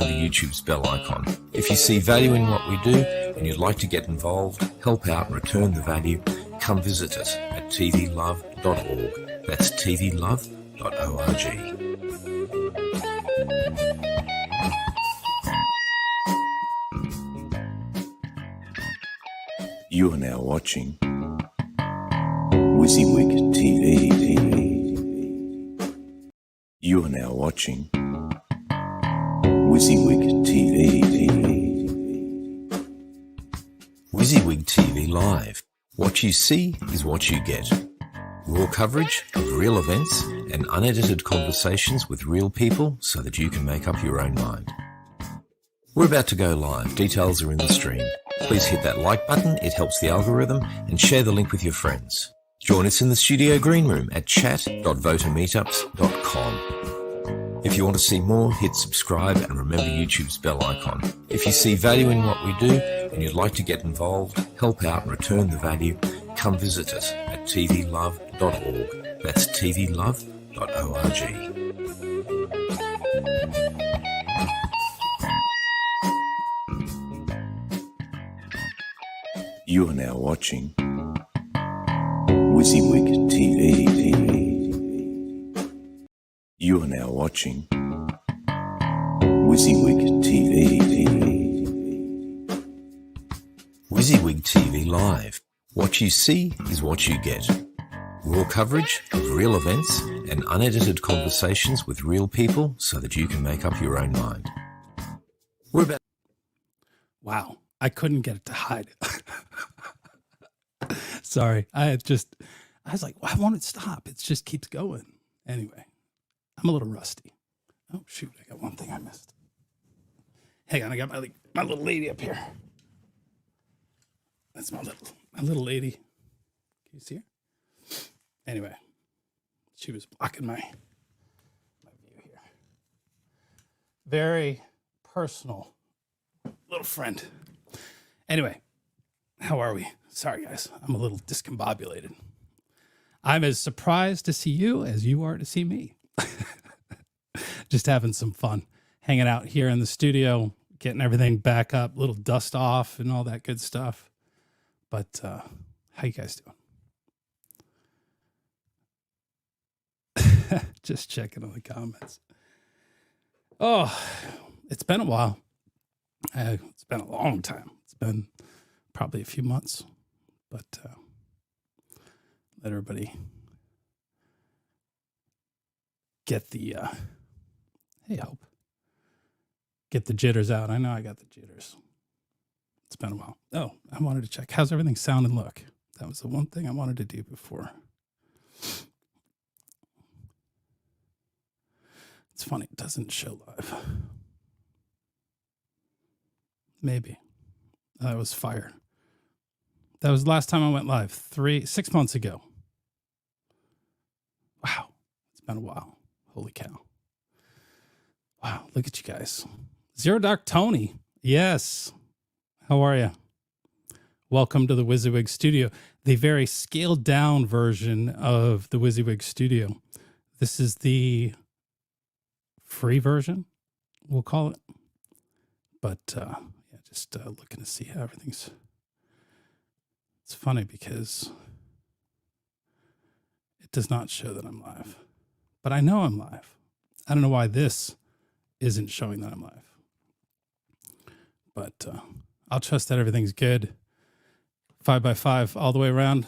remember YouTube's bell icon. If you see value in what we do and you'd like to get involved, help out and return the value, come visit us at tvlove.org. That's tvlove.org. You are now watching WYSIWYG TV. You are now watching WYSIWYG TV. WYSIWYG TV Live. What you see is what you get. Raw coverage of real events and unedited conversations with real people so that you can make up your own mind. We're about to go live. Details are in the stream. Please hit that like button, it helps the algorithm, and share the link with your friends. Join us in the studio green room at chat.votermeetups.com. If you want to see more, hit subscribe and remember YouTube's bell icon. If you see value in what we do and you'd like to get involved, help out and return the value, come visit us at tvlove.org. That's tvlove.org. You are now watching WYSIWYG TV. You are now watching WYSIWYG TV. WYSIWYG TV Live. What you see is what you get. Raw coverage of real events and unedited conversations with real people so that you can make up your own mind. We're about... Wow. I couldn't get it to hide. Sorry. I was like, well, I want it to stop. It just keeps going. Anyway, I'm a little rusty. Oh, shoot. I got one thing I missed. Hang on. I got my little lady up here. That's my little lady. Can you see her? Anyway, she was blocking my view here. Very personal little friend. Anyway, how are we? Sorry, guys. I'm a little discombobulated. I'm as surprised to see you as you are to see me. Just having some fun, hanging out here in the studio, getting everything back up, little dust off and all that good stuff. But how you guys doing? Just checking on the comments. Oh, it's been a while. It's been a long time. It's been probably a few months, but let everybody get the, hey, Hope, get the jitters out. I know I got the jitters. It's been a while. Oh, I wanted to check. How's everything sound and look? That was the one thing I wanted to do before. It's funny. It doesn't show live. Maybe. That was fire. That was the last time I went live, 6 months ago. Wow. It's been a while. Holy cow. Wow. Look at you guys. Zero Dark Tony. Yes. How are you? Welcome to the WYSIWYG Studio, the very scaled down version of the WYSIWYG Studio. This is the free version, we'll call it. But, just looking to see how everything's... It's funny because it does not show that I'm live. But I know I'm live. I don't know why this isn't showing that I'm live. But I'll trust that everything's good. 5x5 all the way around.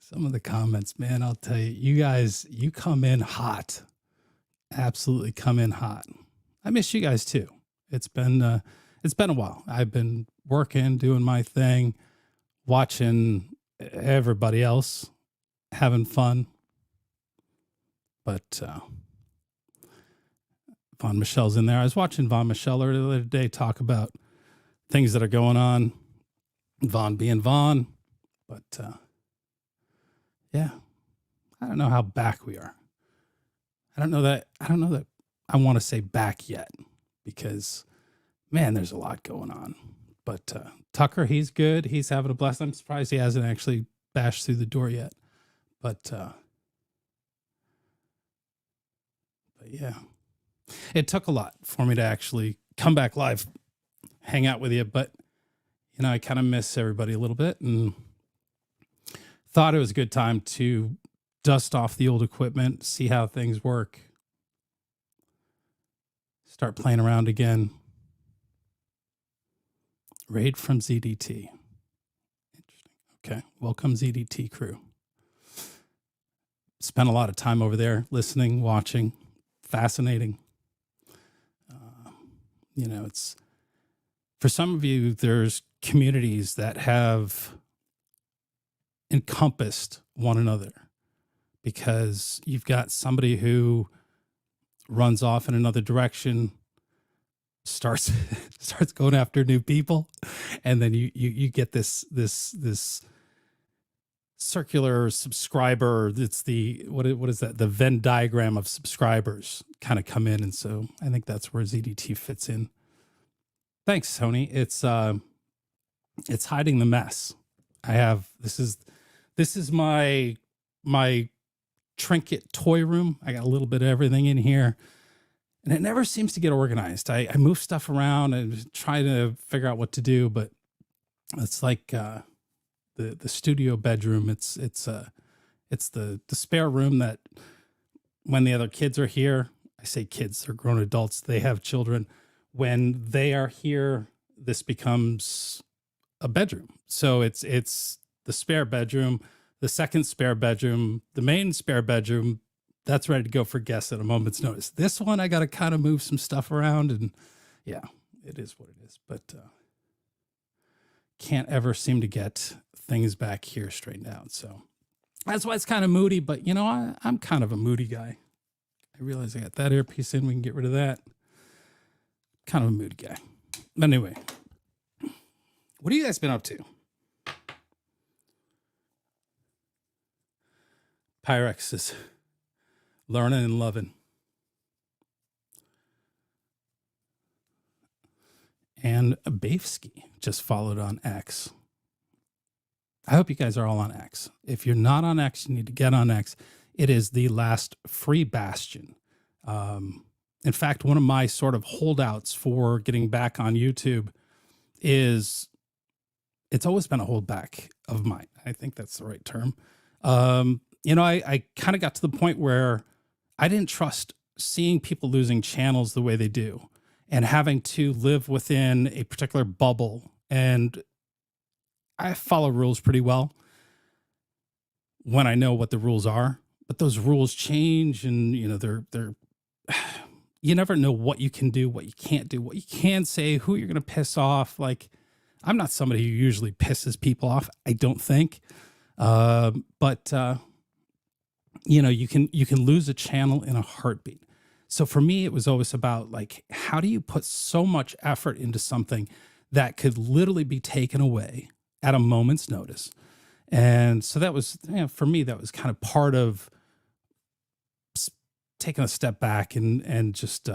Some of the comments, man, I'll tell you. You guys, you come in hot. Absolutely come in hot. I miss you guys too. It's been a while. I've been working, doing my thing, watching everybody else, having fun. But Von Michelle's in there. I was watching Von Michelle earlier today talk about things that are going on. Von being Von. But yeah, I don't know how back we are. I don't know that I want to say back yet because, man, there's a lot going on. But Tucker, he's good. He's having a blast. I'm surprised he hasn't actually bashed through the door yet. But yeah, it took a lot for me to actually come back live, hang out with you. But, I kind of miss everybody a little bit and thought it was a good time to dust off the old equipment, see how things work, start playing around again. Raid from ZDT. Interesting. Okay. Welcome, ZDT crew. Spent a lot of time over there listening, watching. Fascinating. It's for some of you, there's communities that have encompassed one another because you've got somebody who runs off in another direction, starts going after new people, and then you get this circular subscriber. It's the what is that, the Venn diagram of subscribers kind of come in, and so I think that's where ZDT fits in. Thanks, Tony. It's hiding the mess. This is my trinket toy room. I got a little bit of everything in here. And it never seems to get organized. I move stuff around and try to figure out what to do, but it's like the studio bedroom. It's the spare room that when the other kids are here, I say kids, they're grown adults, they have children. When they are here, this becomes a bedroom. So it's the spare bedroom, the second spare bedroom, the main spare bedroom. That's ready to go for guests at a moment's notice. This one, I got to kind of move some stuff around, and yeah, it is what it is. But can't ever seem to get things back here straightened out. So that's why it's kind of moody. But I'm kind of a moody guy. I realize I got that earpiece in. We can get rid of that. Kind of a moody guy. But anyway, what have you guys been up to? Pyrex is learning and loving. And Bafsky just followed on X. I hope you guys are all on X. If you're not on X, you need to get on X. It is the last free bastion. In fact, one of my sort of holdouts for getting back on YouTube is, it's always been a holdback of mine. I think that's the right term. I kind of got to the point where I didn't trust seeing people losing channels the way they do and having to live within a particular bubble. And I follow rules pretty well when I know what the rules are, but those rules change, and they're you never know what you can do, what you can't do, what you can say, who you're going to piss off. Like, I'm not somebody who usually pisses people off, I don't think. But you can lose a channel in a heartbeat. So for me, it was always about, like, how do you put so much effort into something that could literally be taken away at a moment's notice? And so that was, for me, that was kind of part of taking a step back and just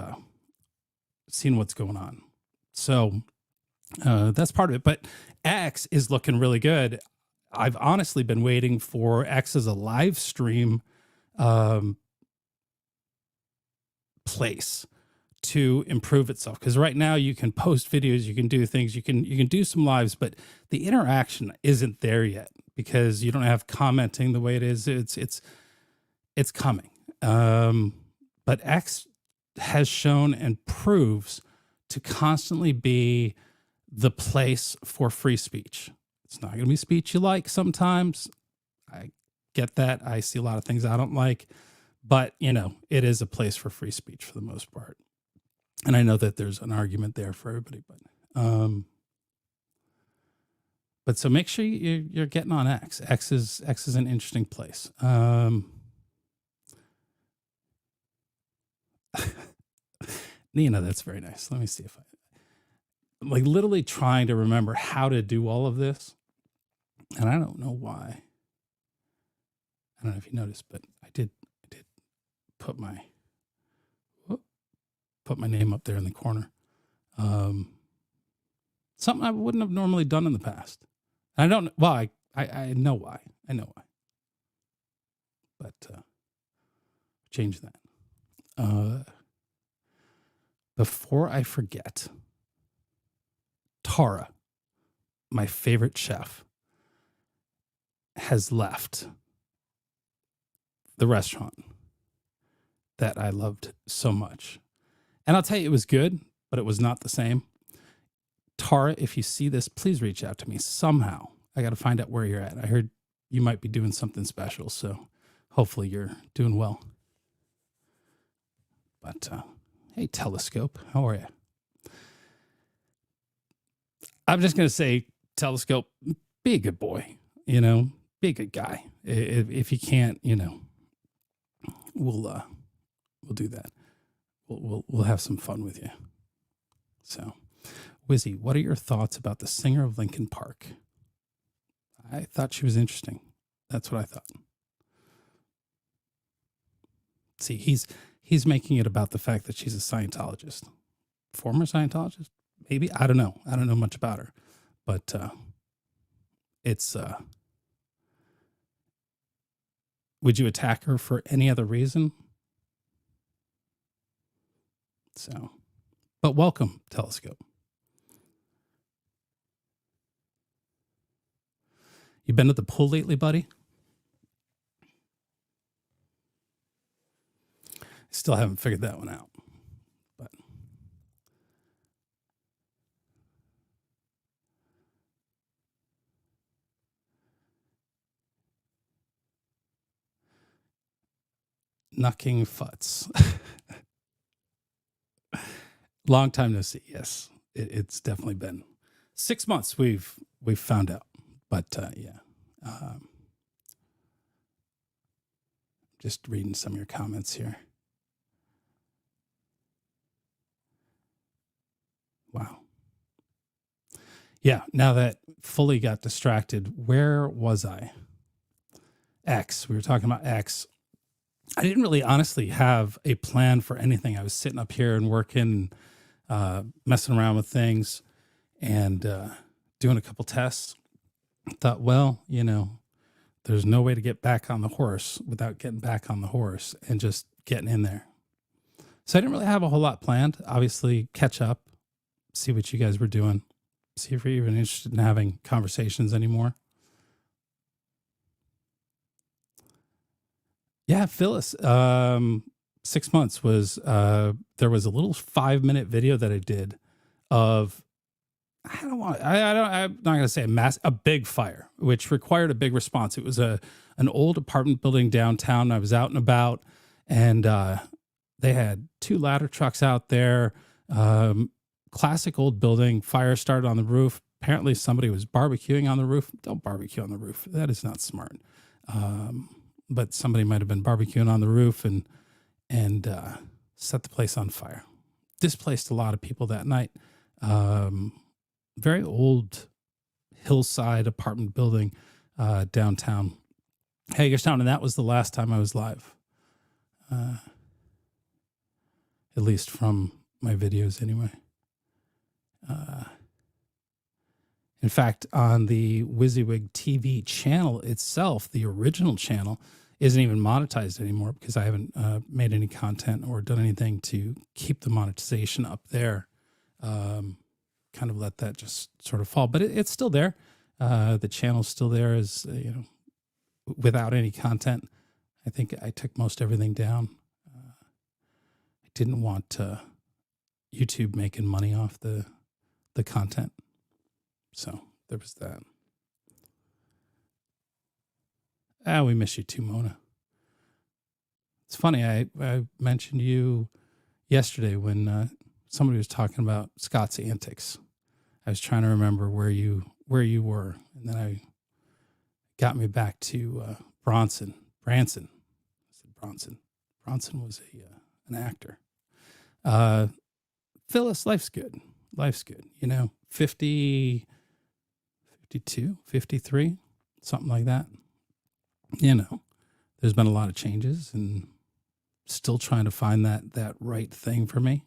seeing what's going on. So that's part of it. But X is looking really good. I've honestly been waiting for X as a live stream place to improve itself, because right now you can post videos, you can do things, you can do some lives, but the interaction isn't there yet because you don't have commenting the way it is. It's coming. But X has shown and proves to constantly be the place for free speech. It's not going to be speech you like sometimes. I get that. I see a lot of things I don't like, but it is a place for free speech for the most part. And I know that there's an argument there for everybody, but so make sure you're getting on X. X is an interesting place. Nina, that's very nice. Let me see if I'm like literally trying to remember how to do all of this. And I don't know why. I don't know if you noticed, but I did put my name up there in the corner. Something I wouldn't have normally done in the past. I don't, well, I know why. I know why. But change that. before I forget, Tara, my favorite chef, has left the restaurant that I loved so much. And I'll tell you, it was good, but it was not the same. Tara, if you see this, please reach out to me somehow. I got to find out where you're at. I heard you might be doing something special, so hopefully you're doing well. But hey, Telescope, how are you? I'm just going to say, Telescope, be a good boy, be a good guy. If you can't, we'll do that. We'll have some fun with you. So, Wizzy, what are your thoughts about the singer of Linkin Park? I thought she was interesting. That's what I thought. See, he's making it about the fact that she's a Scientologist. Former Scientologist? Maybe. I don't know. I don't know much about her. But it's... would you attack her for any other reason? So, but welcome, Telescope. You been to the pool lately, buddy? Still haven't figured that one out. But Knucking Futz. Long time no see. Yes, it's definitely been 6 months. We've found out, but yeah. Just reading some of your comments here. Wow. Yeah. Now that fully got distracted, where was I? X. We were talking about X. I didn't really honestly have a plan for anything. I was sitting up here and working, messing around with things and doing a couple tests. Thought, well, there's no way to get back on the horse without getting back on the horse and just getting in there. So I didn't really have a whole lot planned. Obviously, catch up, see what you guys were doing, see if you're even interested in having conversations anymore. Yeah, Phyllis, 6 months was, there was a little 5-minute video that I did of, I'm not going to say a big fire, which required a big response. It was an old apartment building downtown. I was out and about, and they had 2 ladder trucks out there. Classic old building. Fire started on the roof. Apparently somebody was barbecuing on the roof. Don't barbecue on the roof. That is not smart. But somebody might have been barbecuing on the roof and set the place on fire. Displaced a lot of people that night. Very old hillside apartment building downtown Hagerstown, and that was the last time I was live. At least from my videos anyway. In fact, on the WYSIWYG TV channel itself, the original channel isn't even monetized anymore because I haven't made any content or done anything to keep the monetization up there. Kind of let that just sort of fall, but it's still there. The channel's still there as, without any content. I think I took most everything down. I didn't want YouTube making money off the content. So there was that. We miss you too, Mona. It's funny. I mentioned you yesterday when somebody was talking about Scott's antics. I was trying to remember where you were, and then I got me back to Branson. I said Bronson. Bronson was an actor. Phyllis, life's good. Life's good. 50, 52, 53, something like that. There's been a lot of changes and still trying to find that right thing for me.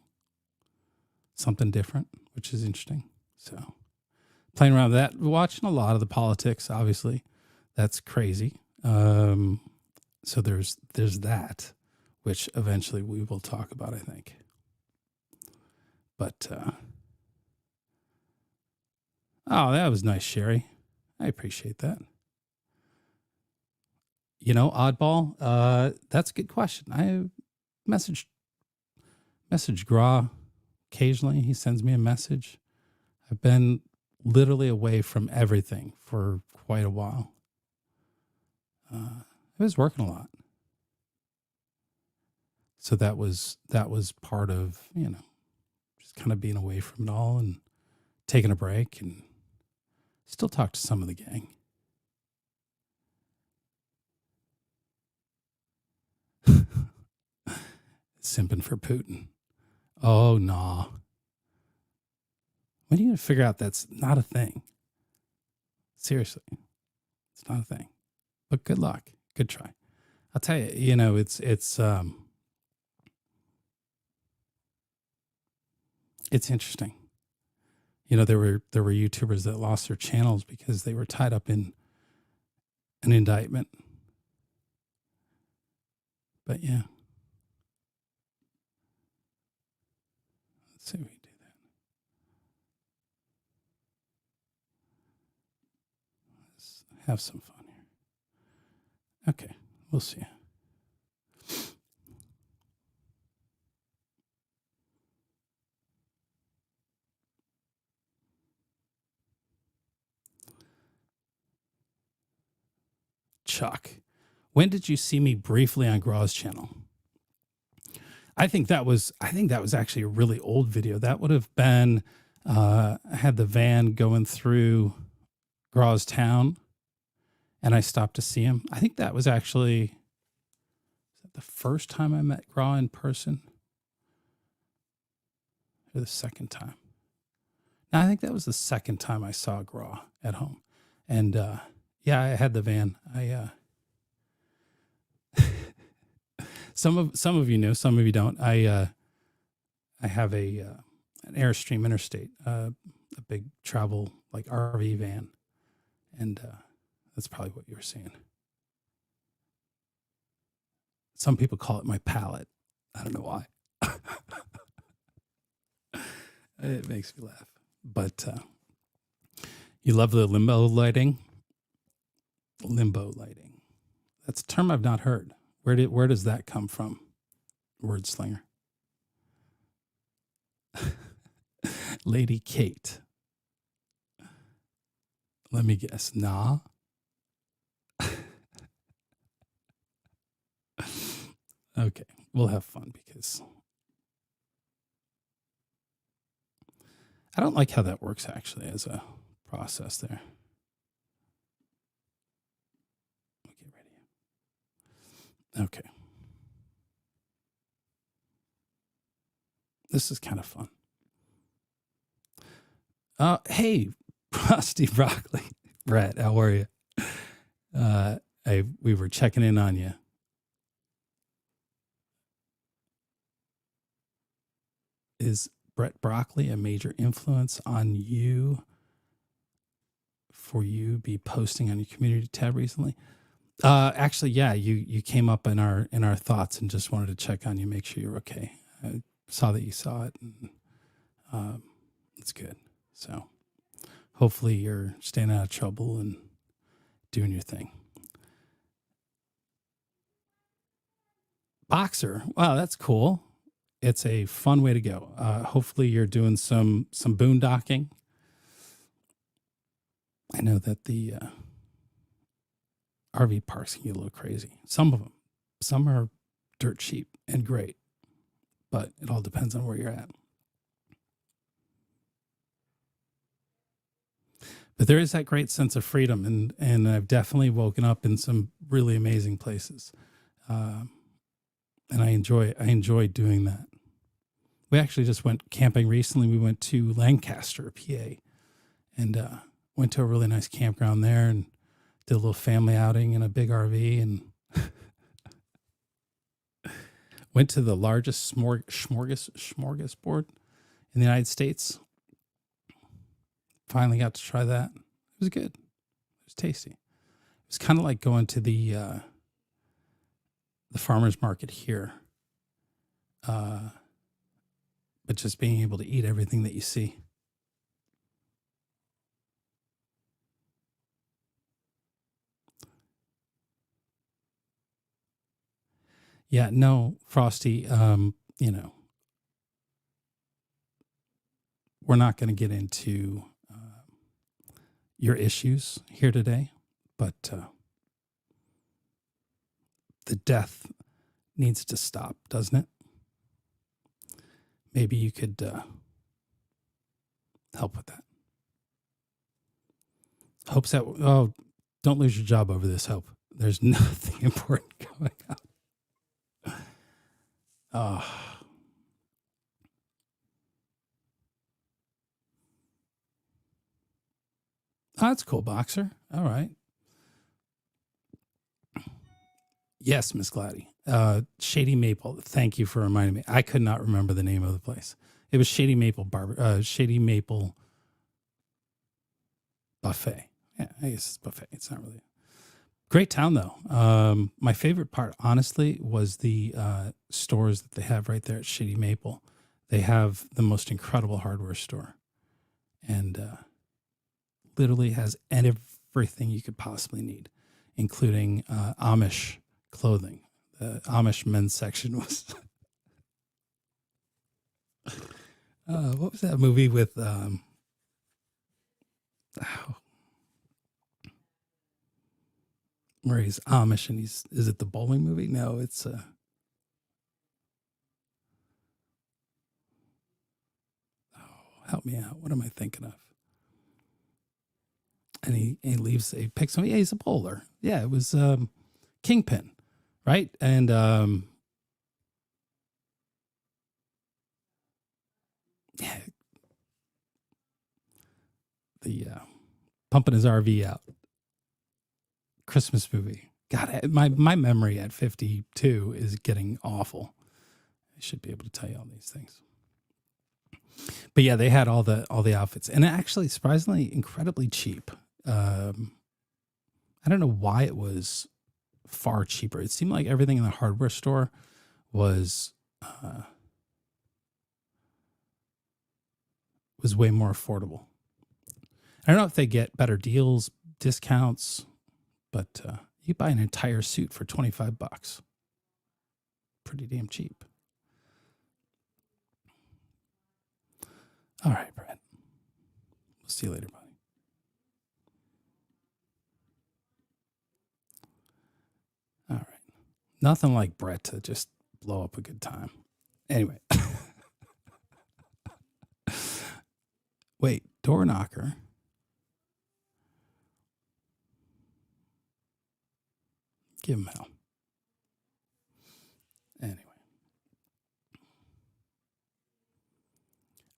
Something different, which is interesting. So playing around with that, watching a lot of the politics, obviously. That's crazy. So there's that, which eventually we will talk about, I think. But oh, that was nice, Sherry. I appreciate that. You know, oddball. That's a good question. I message Gra occasionally. He sends me a message. I've been literally away from everything for quite a while. I was working a lot. So that was part of, just kind of being away from it all and taking a break, and still talk to some of the gang. Simping for Putin. Oh, no. When are you going to figure out that's not a thing? Seriously. It's not a thing. But good luck. Good try. I'll tell you, it's interesting. There were YouTubers that lost their channels because they were tied up in an indictment. But yeah. Let's see if we can do that. Let's have some fun here. Okay, we'll see. Chuck, when did you see me briefly on Graw's channel? I think that was actually a really old video. That would have been I had the van going through Graw's town, and I stopped to see him. I think that was actually the first time I met Graw in person, or the second time. No, I think that was the second time I saw Graw at home, and yeah, I had the van. Some of you know, some of you don't. I have an Airstream Interstate, a big travel like RV van, and that's probably what you were seeing. Some people call it my palette. I don't know why. It makes me laugh. But you love the limbo lighting. Limbo lighting. That's a term I've not heard. Where does that come from? Word slinger. Lady Kate. Let me guess. Nah. Okay, we'll have fun because I don't like how that works actually as a process there. Get ready. Okay. This is kind of fun. Hey, Frosty Broccoli. Brett, how are you? We were checking in on you. Is Brett Broccoli a major influence on you for you be posting on your community tab recently? Actually, yeah, you came up in our thoughts and just wanted to check on you, make sure you're okay. I saw that you saw it, and it's good. So hopefully you're staying out of trouble and doing your thing. Boxer, wow, that's cool. It's a fun way to go. Hopefully you're doing some boondocking. I know that the RV parks can get a little crazy. Some of them. Some are dirt cheap and great, but it all depends on where you're at. But there is that great sense of freedom, and I've definitely woken up in some really amazing places, and I enjoy doing that. We actually just went camping recently. We went to Lancaster, PA, and went to a really nice campground there and did a little family outing in a big RV, and went to the largest smorgasbord in the United States. Finally got to try that. It was good. It was tasty. It was kind of like going to the farmer's market here. but just being able to eat everything that you see. Yeah, no, Frosty, you know, we're not going to get into your issues here today, but the death needs to stop, doesn't it? Maybe you could help with that. Hope's that, oh, don't lose your job over this, Hope. There's nothing important going on. Oh. Oh, that's cool, Boxer. All right. Yes, Miss Gladdy. Shady Maple. Thank you for reminding me. I could not remember the name of the place. It was Shady Maple Shady Maple Buffet. Yeah, I guess it's buffet. It's not really great town though. My favorite part, honestly, was the stores that they have right there at Shady Maple. They have the most incredible hardware store, and literally has everything you could possibly need, including Amish clothing. The Amish men's section was what was that movie with where he's Amish and is it the bowling movie? No, it's oh, help me out. What am I thinking of? And he leaves, he picks him. Yeah, he's a bowler. Yeah, it was Kingpin, right? And yeah, the pumping his RV out. Christmas movie. God, my memory at 52 is getting awful. I should be able to tell you all these things. But yeah, they had all the outfits, and actually, surprisingly, incredibly cheap. I don't know why it was far cheaper. It seemed like everything in the hardware store was way more affordable. I don't know if they get better deals, discounts, but you buy an entire suit for $25. Pretty damn cheap. All right, Brad. We'll see you later, buddy. All right. Nothing like Brett to just blow up a good time. Anyway. Wait, door knocker. Give him hell. Anyway.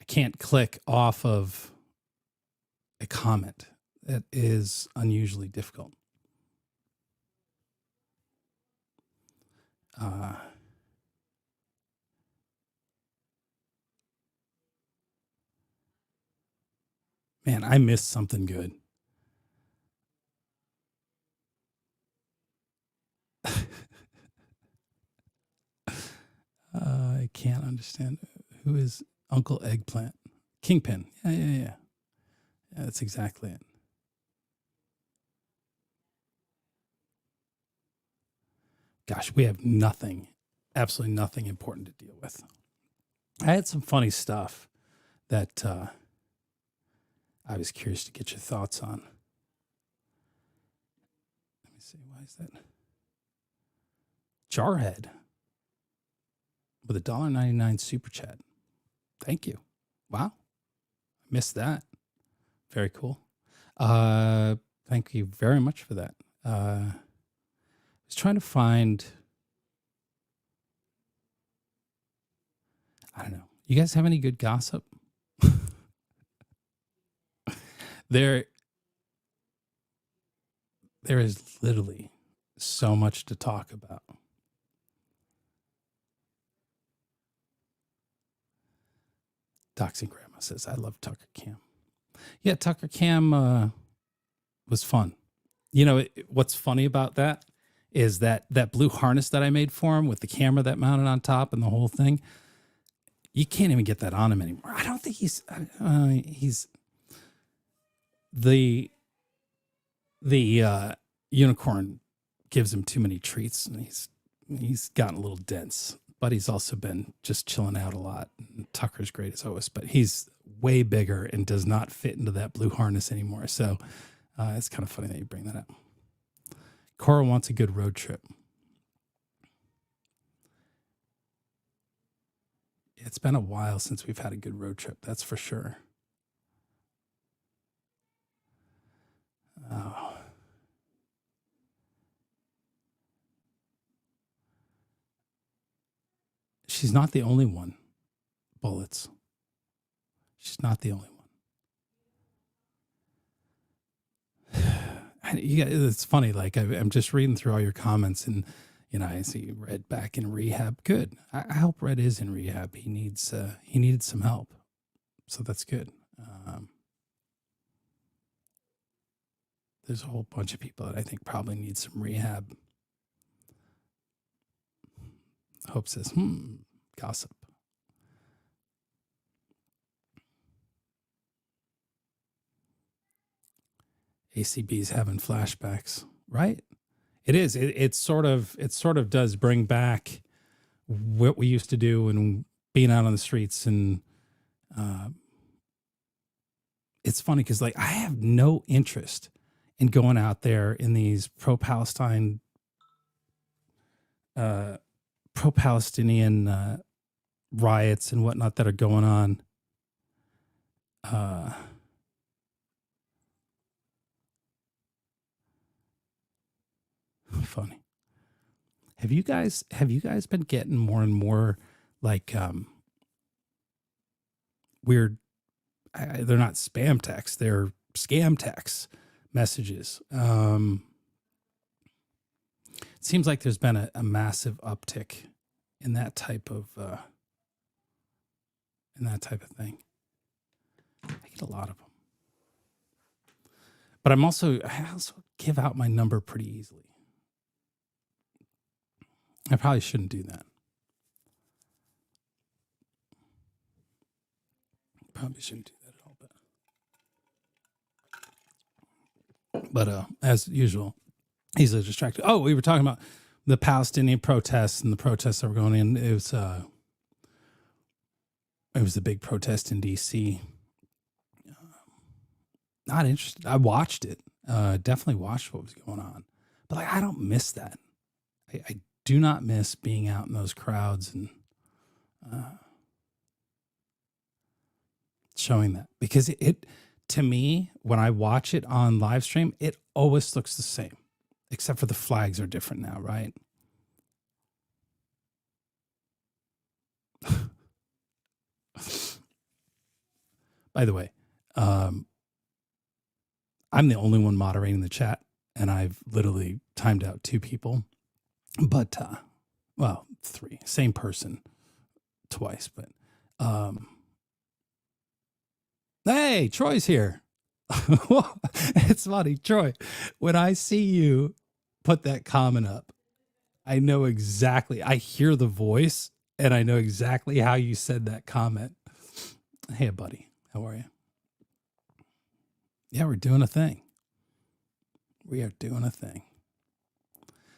I can't click off of a comment. That is unusually difficult. Man, I missed something good. I can't understand. Who is Uncle Eggplant? Kingpin. Yeah. That's exactly it. Gosh, we have nothing, absolutely nothing important to deal with. I had some funny stuff that I was curious to get your thoughts on. Let me see. Why is that? Jarhead with a $1.99 super chat. Thank you. Wow. Missed that. Very cool. Thank you very much for that. I was trying to find, I don't know. You guys have any good gossip? There is literally so much to talk about. Doxing Grandma says, I love Tucker Cam. Yeah, Tucker Cam was fun. You know, what's funny about that is that blue harness that I made for him with the camera that mounted on top and the whole thing. You can't even get that on him anymore. I don't think he's the unicorn gives him too many treats, and he's gotten a little dense. But he's also been just chilling out a lot. Tucker's great as always, but he's way bigger and does not fit into that blue harness anymore. So it's kind of funny that you bring that up. Cora wants a good road trip. It's been a while since we've had a good road trip, that's for sure. Oh. She's not the only one, Bullets. She's not the only one. It's funny, like I'm just reading through all your comments, and I see Red back in rehab. Good. I hope Red is in rehab. He needed some help, so that's good. There's a whole bunch of people that I think probably need some rehab. Hope says, gossip. ACB's having flashbacks, right? It is. It sort of does bring back what we used to do and being out on the streets. And it's funny because, like, I have no interest in going out there in these pro-Palestinian riots and whatnot that are going on. Funny. Have you guys been getting more and more like weird? They're not spam texts; they're scam texts messages. It seems like there's been a massive uptick in that type of thing. I get a lot of them, but I also give out my number pretty easily. I probably shouldn't do that. Probably shouldn't do that at all. But as usual, he's a distracted. Oh, we were talking about the Palestinian protests and the protests that were going in. It was the big protest in D.C. Not interested. I watched it. Definitely watched what was going on. But like, I don't miss that. I do not miss being out in those crowds and showing that, because it to me, when I watch it on live stream, it always looks the same, except for the flags are different now, right? By the way, I'm the only one moderating the chat, and I've literally timed out 2 people. But, well, 3, same person twice, but, hey, Troy's here. It's funny, Troy, when I see you put that comment up, I know exactly, I hear the voice and I know exactly how you said that comment. Hey, buddy, how are you? Yeah, we're doing a thing. We are doing a thing.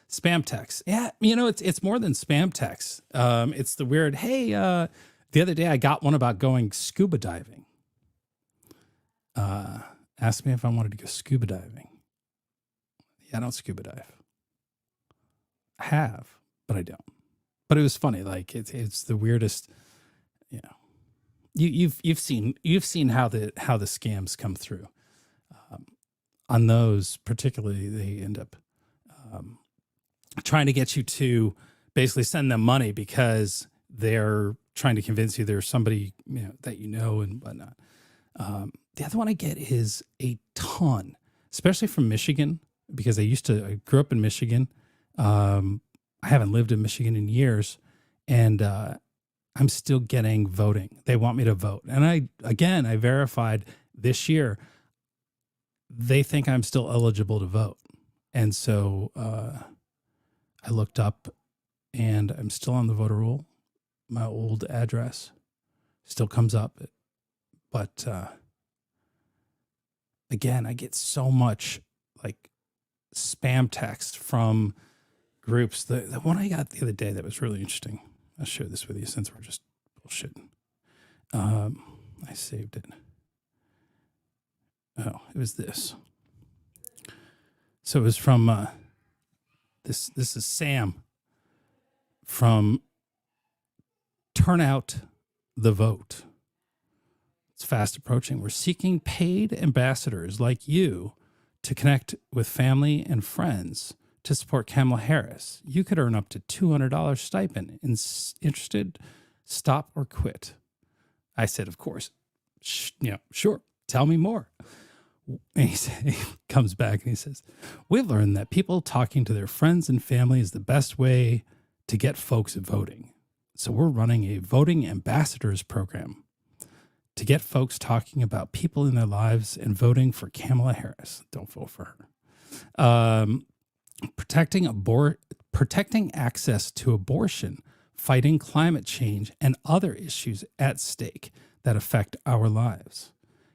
Spam text. Yeah, it's more than spam text. It's the weird, hey, the other day I got one about going scuba diving. Asked me if I wanted to go scuba diving. Yeah, I don't scuba dive. I have, but I don't. But it was funny. Like it's the weirdest, You've seen how the scams come through. On those particularly, they end up trying to get you to basically send them money because they're trying to convince you there's somebody that and whatnot. The other one I get is a ton, especially from Michigan, because I grew up in Michigan. I haven't lived in Michigan in years, and I'm still getting voting. They want me to vote. And I verified this year, they think I'm still eligible to vote. And so I looked up and I'm still on the voter roll, my old address. Still comes up. But again, I get so much like spam text from groups. The one I got the other day that was really interesting. I'll share this with you since we're just bullshitting. I saved it. Oh, it was this. So it was from this is Sam from Turn Out the Vote. It's fast approaching. We're seeking paid ambassadors like you to connect with family and friends to support Kamala Harris. You could earn up to $200 stipend. Interested? Stop or quit. I said, of course. Sure. Tell me more. And he comes back and he says, we've learned that people talking to their friends and family is the best way to get folks voting. So we're running a voting ambassadors program to get folks talking about people in their lives and voting for Kamala Harris. Don't vote for her. Protecting access to abortion, fighting climate change, and other issues at stake that affect our lives.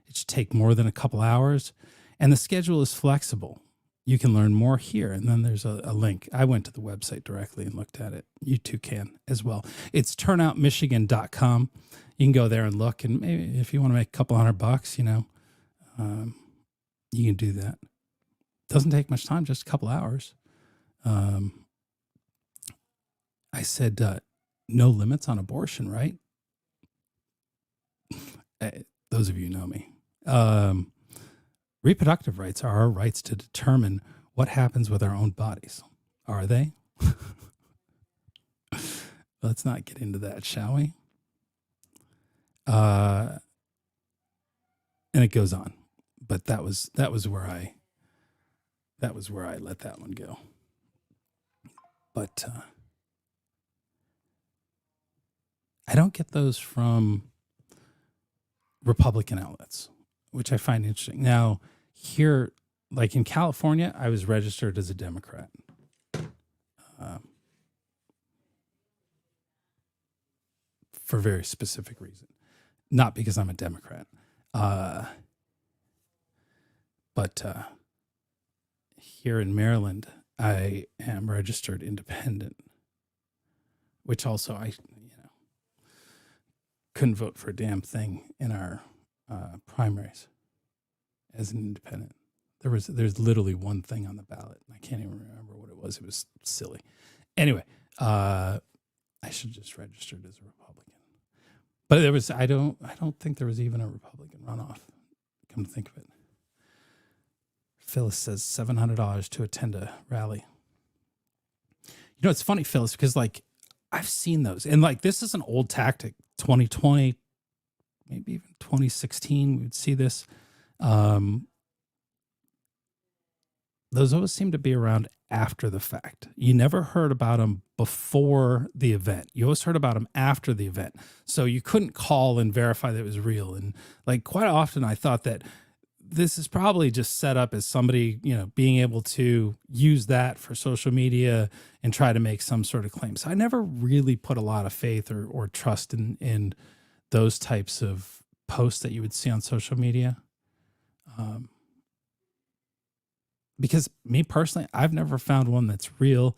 It should take more than a couple hours, and the schedule is flexible. You can learn more here, and then there's a link. I went to the website directly and looked at it. You too can as well. It's turnoutmichigan.com. You can go there and look, and maybe if you want to make a couple $100, you can do that. Doesn't take much time, just a couple hours. I said, no limits on abortion, right? Those of you know me. Reproductive rights are our rights to determine what happens with our own bodies. Are they? Let's not get into that, shall we? And it goes on, but that was where I let that one go. But I don't get those from Republican outlets, which I find interesting. Now, here, like in California, I was registered as a Democrat. For a very specific reason. Not because I'm a Democrat. But here in Maryland, I am registered independent, which also I couldn't vote for a damn thing in our primaries as an independent. There's literally one thing on the ballot. I can't even remember what it was. It was silly. Anyway, I should just registered as a Republican. But I don't think there was even a Republican runoff. Come to think of it. Phyllis says $700 to attend a rally. It's funny, Phyllis, because like I've seen those, and like this is an old tactic. 2020, maybe even 2016, we would see this. Those always seem to be around after the fact. You never heard about them before the event. You always heard about them after the event. So you couldn't call and verify that it was real. And like quite often I thought that this is probably just set up as somebody, being able to use that for social media and try to make some sort of claim. So I never really put a lot of faith or trust in those types of posts that you would see on social media. Because me personally, I've never found one that's real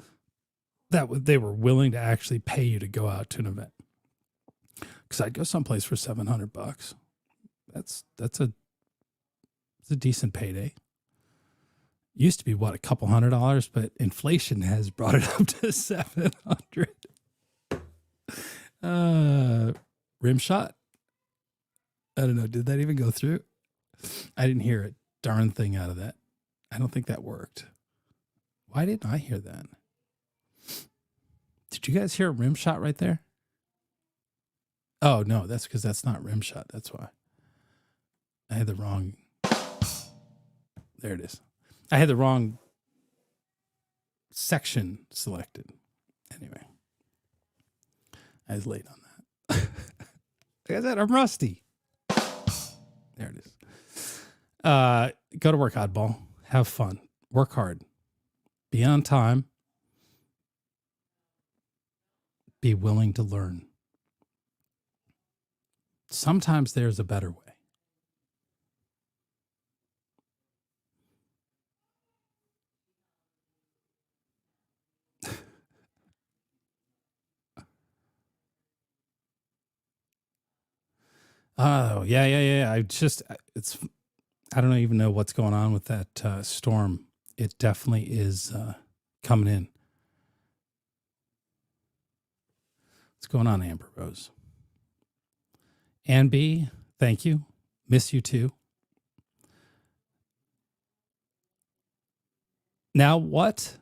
that they were willing to actually pay you to go out to an event. Because I'd go someplace for $700. That's a decent payday. Used to be a couple $100, but inflation has brought it up to $700. Rim shot. I don't know. Did that even go through? I didn't hear a darn thing out of that. I don't think that worked. Why didn't I hear that? Did you guys hear a rim shot right there? Oh, no, that's because that's not rim shot. That's why. I had the wrong. There it is. I had the wrong section selected. Anyway, I was late on that. Like I said, I'm rusty. There it is. Go to work, oddball. Have fun. Work hard. Be on time. Be willing to learn. sometimes there's a better way. Oh, yeah. I don't even know what's going on with that storm. It definitely is coming in. What's going on, Amber Rose? Ann B, thank you. Miss you too. Now what?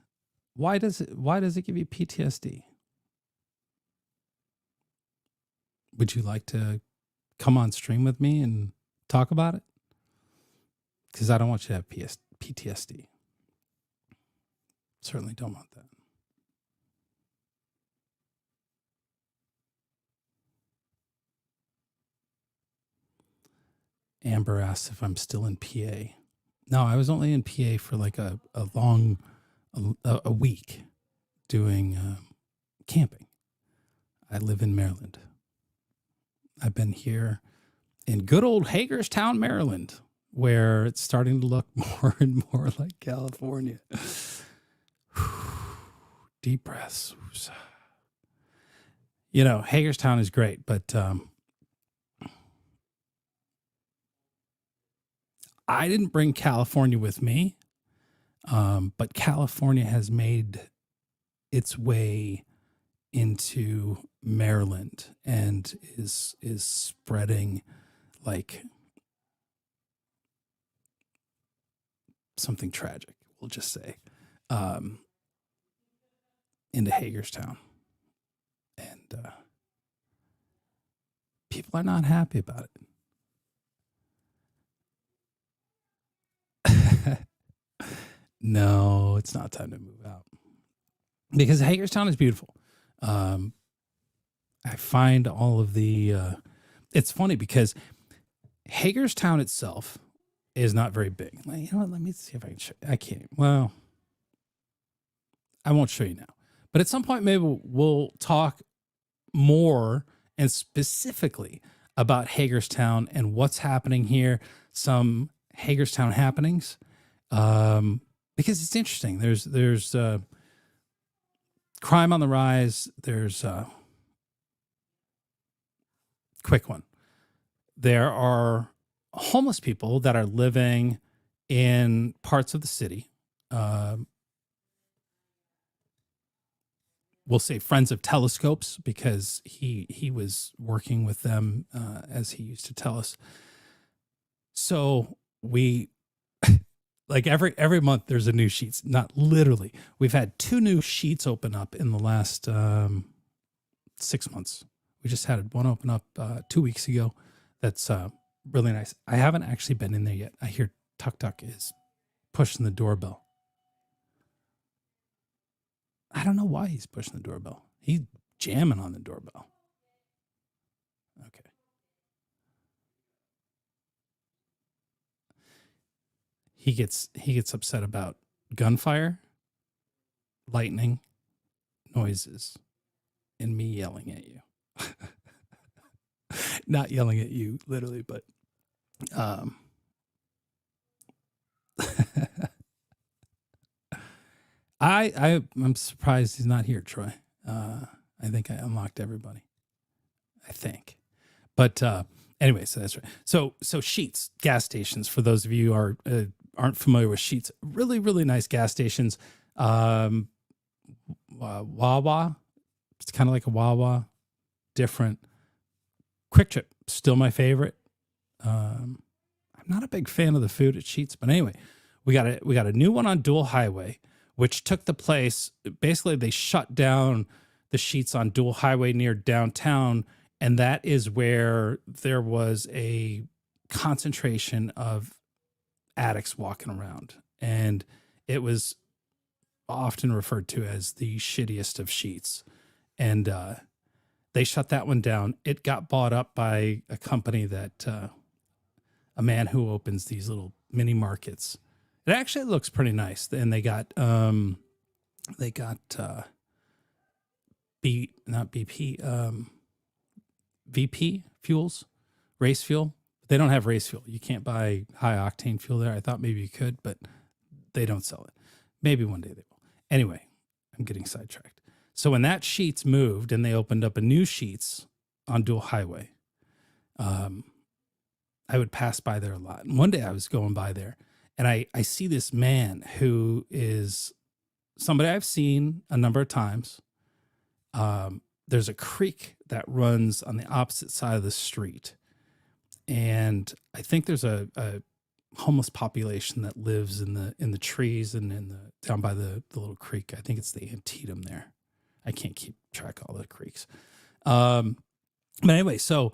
Why does it give you PTSD? Would you like to come on stream with me and talk about it? Because I don't want you to have PTSD. Certainly don't want that. Amber asks if I'm still in PA. No, I was only in PA for like a week doing camping. I live in Maryland. I've been here in good old Hagerstown, Maryland, where it's starting to look more and more like California. Deep breaths. You know, Hagerstown is great, but I didn't bring California with me, but California has made its way into Maryland and is spreading like something tragic, we'll just say, into Hagerstown. And people are not happy about it. No, it's not time to move out because Hagerstown is beautiful. I find all of the, it's funny because Hagerstown itself is not very big. Like, you know what? Let me see if I can show you. I can't. Well, I won't show you now. But at some point, maybe we'll talk more and specifically about Hagerstown and what's happening here. Some Hagerstown happenings, because it's interesting. There's crime on the rise. There's quick one. There are homeless people that are living in parts of the city. We'll say friends of telescopes because he was working with them as he used to tell us. So we like every month there's a new sheets, not literally. We've had 2 new sheets open up in the last 6 months. We just had one open up 2 weeks ago. That's really nice. I haven't actually been in there yet. I hear Tuk Tuk is pushing the doorbell. I don't know why he's pushing the doorbell. He's jamming on the doorbell. Okay. He gets upset about gunfire, lightning, noises, and me yelling at you. Not yelling at you literally, but I'm surprised he's not here, Troy. I think I unlocked everybody. I think. But anyway, so that's right. So Sheetz gas stations, for those of you who aren't familiar with Sheetz, really, really nice gas stations. Wawa. It's kind of like a Wawa, different. Quick Trip, still my favorite. I'm not a big fan of the food at Sheetz, but anyway, we got a new one on Dual Highway, which took the place. Basically, they shut down the Sheetz on Dual Highway near downtown, and that is where there was a concentration of addicts walking around, and it was often referred to as the shittiest of Sheetz. And they shut that one down. It got bought up by a company that a man who opens these little mini markets. It actually looks pretty nice. And they got VP fuels. race fuel. They don't have race fuel. You can't buy high octane fuel there. I thought maybe you could, but they don't sell it. Maybe one day they will. Anyway, I'm getting sidetracked. So when that Sheetz moved and they opened up a new Sheetz on Dual Highway, I would pass by there a lot. And one day I was going by there and I see this man who is somebody I've seen a number of times. There's a creek that runs on the opposite side of the street. And I think there's a homeless population that lives in the trees and down by the little creek. I think it's the Antietam there. I can't keep track of all the creeks. But anyway, so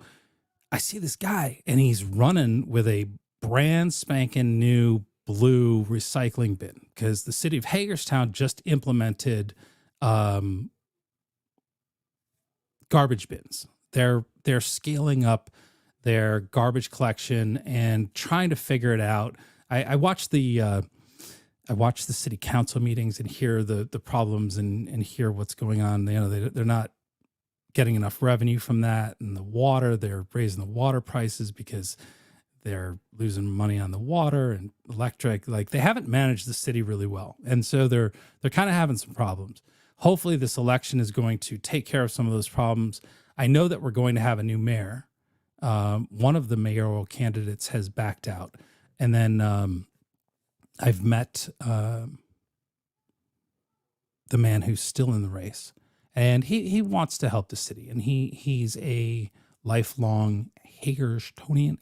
I see this guy and he's running with a brand spanking new blue recycling bin because the city of Hagerstown just implemented garbage bins. They're scaling up their garbage collection and trying to figure it out. I watched the city council meetings and hear the problems and hear what's going on. You know, they're not getting enough revenue from that, and the water, they're raising the water prices because they're losing money on the water and electric. Like, they haven't managed the city really well. And so they're kind of having some problems. Hopefully this election is going to take care of some of those problems. I know that we're going to have a new mayor. One of the mayoral candidates has backed out. And then I've met the man who's still in the race. And he wants to help the city. And he's a lifelong Hagerstonian.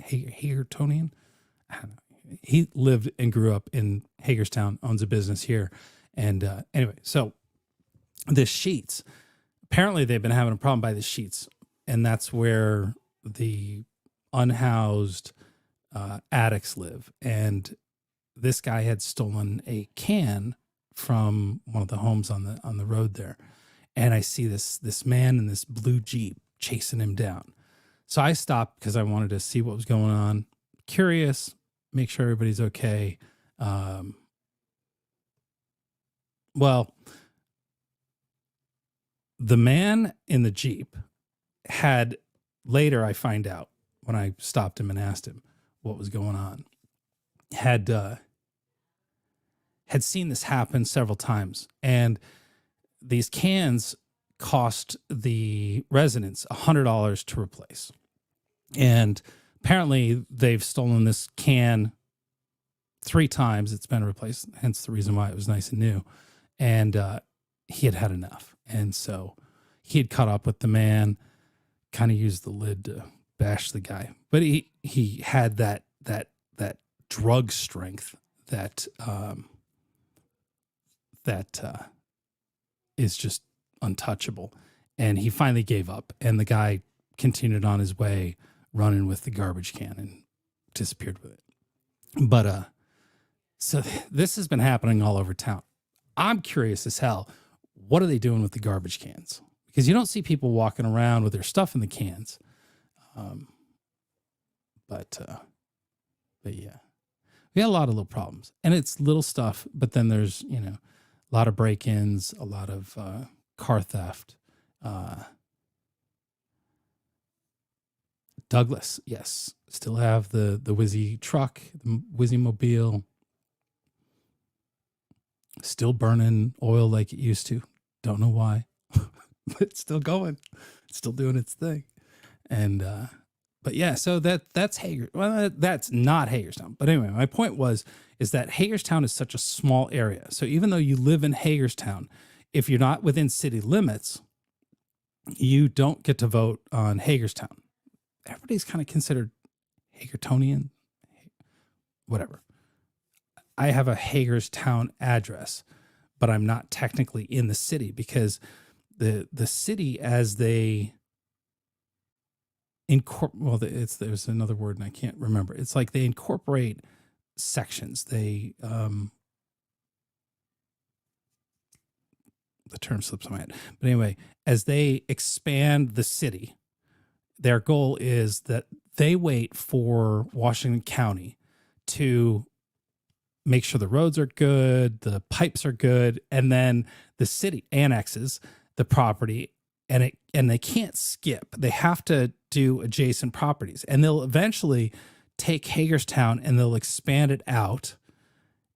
I don't know. He lived and grew up in Hagerstown, owns a business here. And anyway, so the Sheetz, apparently they've been having a problem by the Sheetz. And that's where the unhoused addicts live. And this guy had stolen a can from one of the homes on the road there. And I see this man in this blue Jeep chasing him down. So I stopped because I wanted to see what was going on. Curious, make sure everybody's okay. Well, the man in the Jeep had, later I find out when I stopped him and asked him what was going on, had seen this happen several times. And these cans cost the residents $100 to replace. And apparently they've stolen this can 3 times. It's been replaced, hence the reason why it was nice and new. And he had had enough. And so he had caught up with the man, kind of used the lid to bash the guy. But he had that drug strength that is just untouchable. And he finally gave up, and the guy continued on his way running with the garbage can and disappeared with it. But so this has been happening all over town. I'm curious as hell, what are they doing with the garbage cans? Because you don't see people walking around with their stuff in the cans. But yeah, we had a lot of little problems, and it's little stuff, but then there's, a lot of break-ins, a lot of car theft. Douglas, yes, still have the Whizzy truck, the Whizzy mobile, still burning oil like it used to. Don't know why, but it's still going, it's still doing its thing. And but yeah, so that's that's not Hagerstown. But anyway, my point is that Hagerstown is such a small area. So even though you live in Hagerstown, if you're not within city limits, you don't get to vote on Hagerstown. Everybody's kind of considered Hagertonian, whatever. I have a Hagerstown address, but I'm not technically in the city because the city, as they there's another word and I can't remember. It's like they incorporate sections. They the term slips my head. But anyway, as they expand the city, their goal is that they wait for Washington County to make sure the roads are good, the pipes are good, and then the city annexes the property and they can't skip. They have to do adjacent properties, and they'll eventually take Hagerstown and they'll expand it out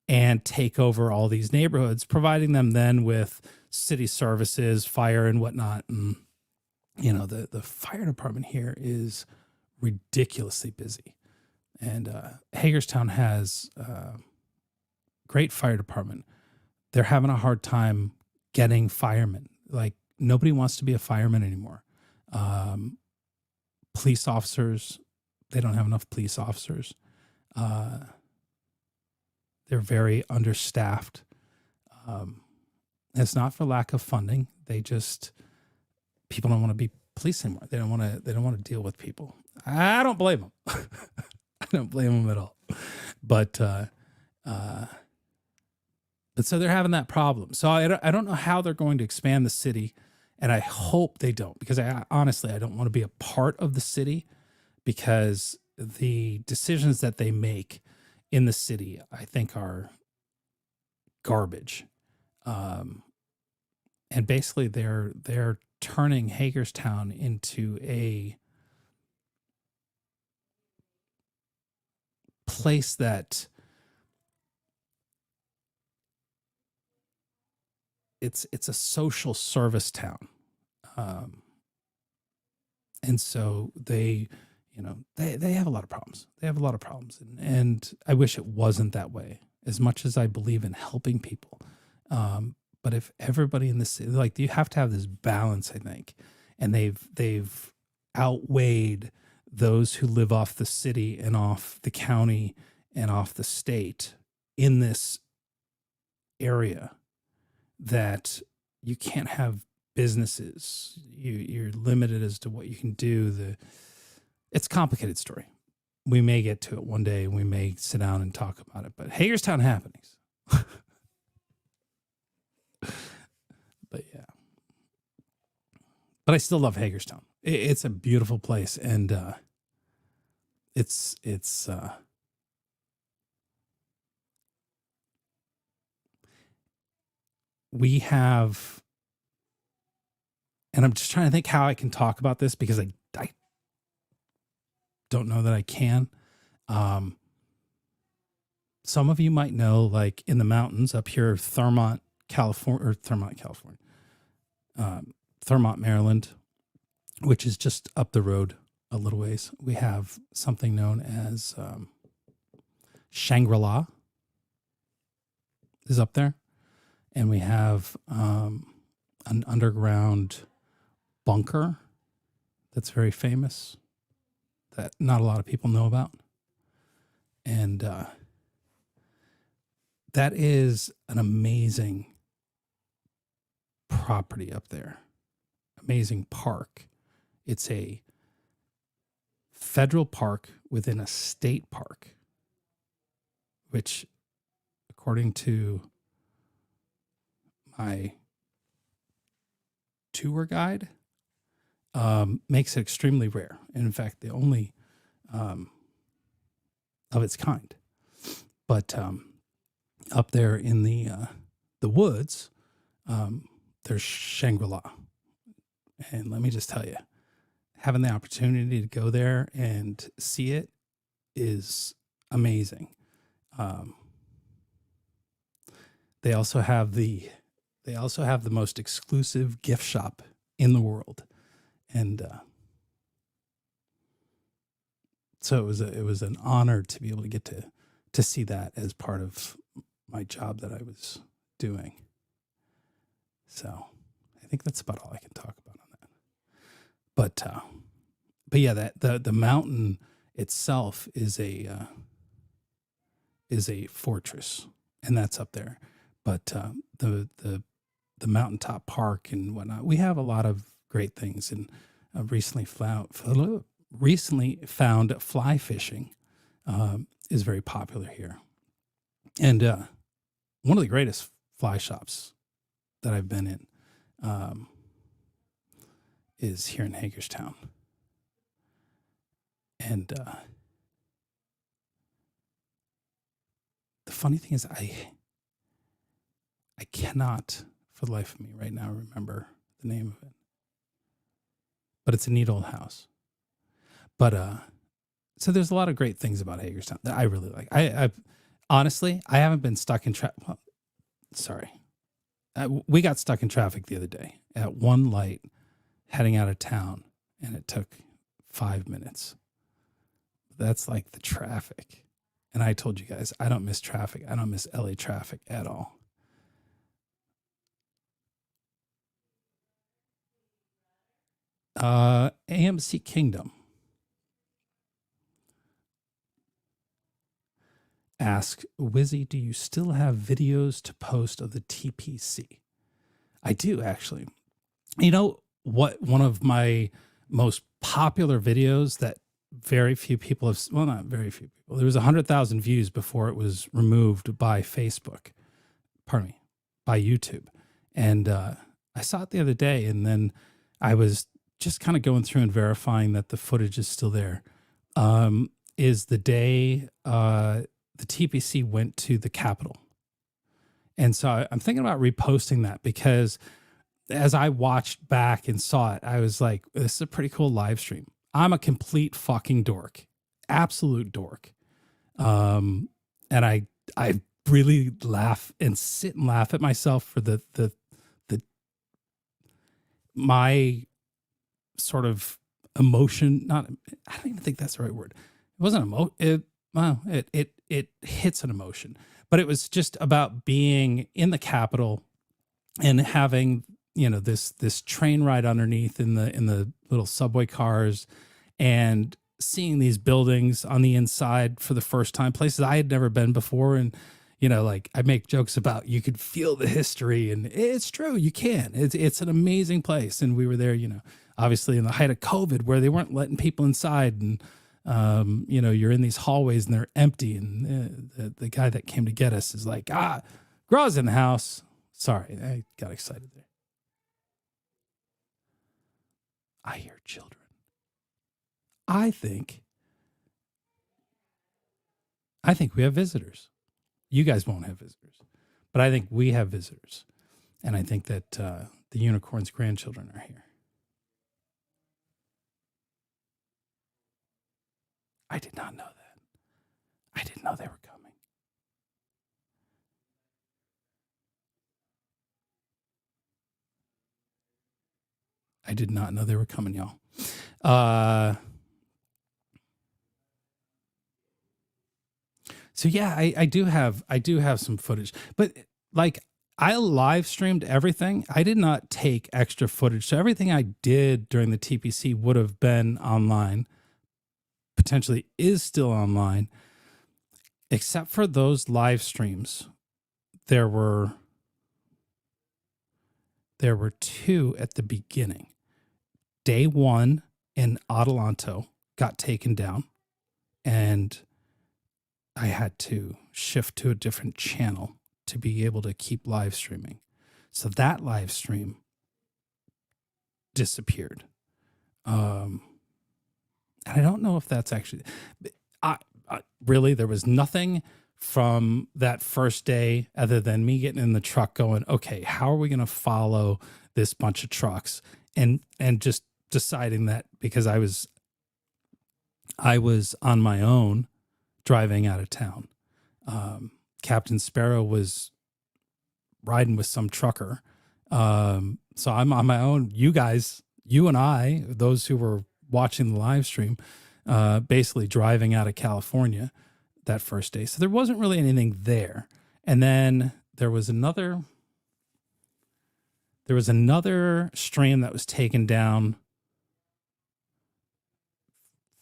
and take over all these neighborhoods, providing them then with city services, fire and whatnot. And, the fire department here is ridiculously busy. And Hagerstown has a great fire department. They're having a hard time getting firemen. Like, nobody wants to be a fireman anymore. Police officers, they don't have enough police officers. They're very understaffed. It's not for lack of funding. People don't want to be police anymore. They don't want to deal with people. I don't blame them. I don't blame them at all. But so they're having that problem. So I don't know how they're going to expand the city, and I hope they don't, because honestly, I don't want to be a part of the city, because the decisions that they make in the city, I think, are garbage. And basically they're turning Hagerstown into a place that it's a social service town. And so they have a lot of problems. They have a lot of problems. And I wish it wasn't that way, as much as I believe in helping people. But if everybody in the city, like, you have to have this balance, I think. And they've outweighed those who live off the city and off the county and off the state in this area, that you can't have businesses. You're limited as to what you can do. It's a complicated story. We may get to it one day, and we may sit down and talk about it. But Hagerstown happenings. But yeah. But I still love Hagerstown. It's a beautiful place, and it's we have, and I'm just trying to think how I can talk about this, because I don't know that I can. Some of you might know, like, in the mountains up here, Thurmont, Maryland, which is just up the road a little ways. We have something known as Shangri-La is up there. And we have an underground bunker that's very famous, that not a lot of people know about. And that is an amazing property up there. Amazing park. It's a federal park within a state park, which, according to my tour guide, makes it extremely rare. And in fact, the only of its kind. But up there in the woods, there's Shangri-La. And let me just tell you, having the opportunity to go there and see it is amazing. They also have the most exclusive gift shop in the world. And so it was an honor to be able to get to see that as part of my job that I was doing. So I think that's about all I can talk about on that. But yeah, that the mountain itself is a fortress, and that's up there. But the mountaintop park and whatnot, we have a lot of great things. And recently found fly fishing is very popular here. And one of the greatest fly shops that I've been in is here in Hagerstown. And the funny thing is, I cannot, for the life of me right now, remember the name of it. but it's a neat old house. But so there's a lot of great things about Hagerstown that I really like. I honestly, I haven't been stuck in traffic. Well, sorry. We got stuck in traffic the other day at one light heading out of town, and it took 5 minutes. That's like the traffic. And I told you guys, I don't miss traffic. I don't miss LA traffic at all. AMC Kingdom asks, Wizzy, do you still have videos to post of the TPC? I do, actually. You know what? One of my most popular videos that very few people have, well, not very few people. There was 100,000 views before it was removed by Facebook. Pardon me, by YouTube. And I saw it the other day, and then I was just kind of going through and verifying that the footage is still there. Is the day the TPC went to the Capitol. And so I'm thinking about reposting that, because as I watched back and saw it, I was like, this is a pretty cool live stream. I'm a complete fucking dork, absolute dork. And I really laugh and sit and laugh at myself for my sort of emotion. I don't even think that's the right word. It wasn't it hits an emotion, but it was just about being in the Capitol and having, this train ride underneath in the little subway cars, and seeing these buildings on the inside for the first time, places I had never been before. And, like I make jokes about, you could feel the history, and it's true. You can, it's an amazing place. And we were there, obviously in the height of COVID, where they weren't letting people inside, and, you're in these hallways and they're empty. And the guy that came to get us is like, Graw's in the house. Sorry, I got excited there. I hear children. I think we have visitors. You guys won't have visitors, but I think we have visitors. And I think that the unicorn's grandchildren are here. I did not know that. I didn't know they were coming. I did not know they were coming, y'all. So yeah, I do have some footage, but like I live streamed everything. I did not take extra footage. So everything I did during the TPC would have been online, potentially is still online, except for those live streams. There were two at the beginning. Day one in Adelanto got taken down, and I had to shift to a different channel to be able to keep live streaming. So that live stream disappeared. And I don't know if that's actually, really, there was nothing from that first day other than me getting in the truck going, okay, how are we going to follow this bunch of trucks? And just deciding that, because I was on my own driving out of town. Captain Sparrow was riding with some trucker. So I'm on my own. You guys, you and I, those who were watching the live stream, basically driving out of California that first day. So there wasn't really anything there. And then there was another stream that was taken down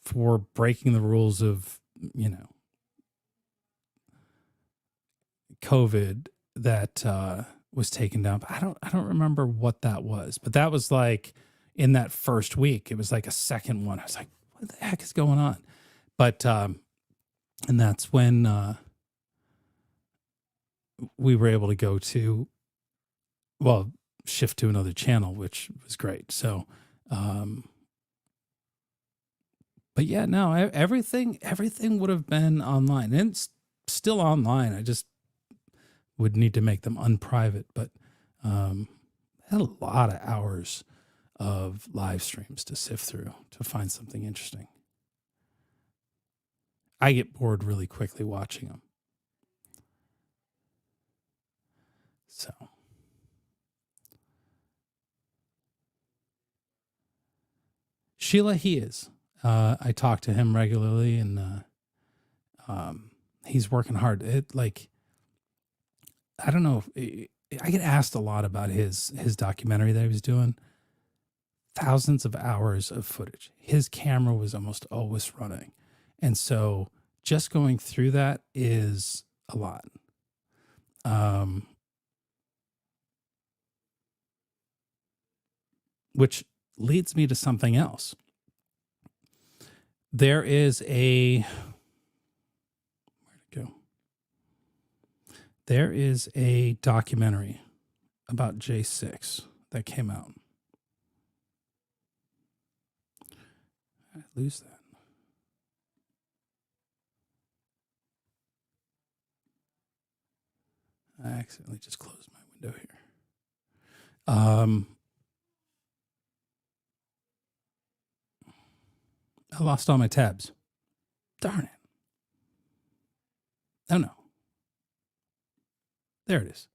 for breaking the rules of, COVID, that was taken down. But I don't remember what that was, but that was like in that first week. It was like a second one. I was like, what the heck is going on? But and that's when we were able to go to, shift to another channel, which was great. So but yeah, no, everything would have been online, and it's still online. I just would need to make them unprivate, but had a lot of hours of live streams to sift through to find something interesting. I get bored really quickly watching them. So Sheila, he is. I talk to him regularly, and he's working hard. I don't know. I get asked a lot about his documentary that he was doing. Thousands of hours of footage. His camera was almost always running, and so just going through that is a lot. Which leads me to something else. There is where'd it go? There is a documentary about J6 that came out. I lose that. I accidentally just closed my window here. I lost all my tabs. Darn it. Oh no. There it is.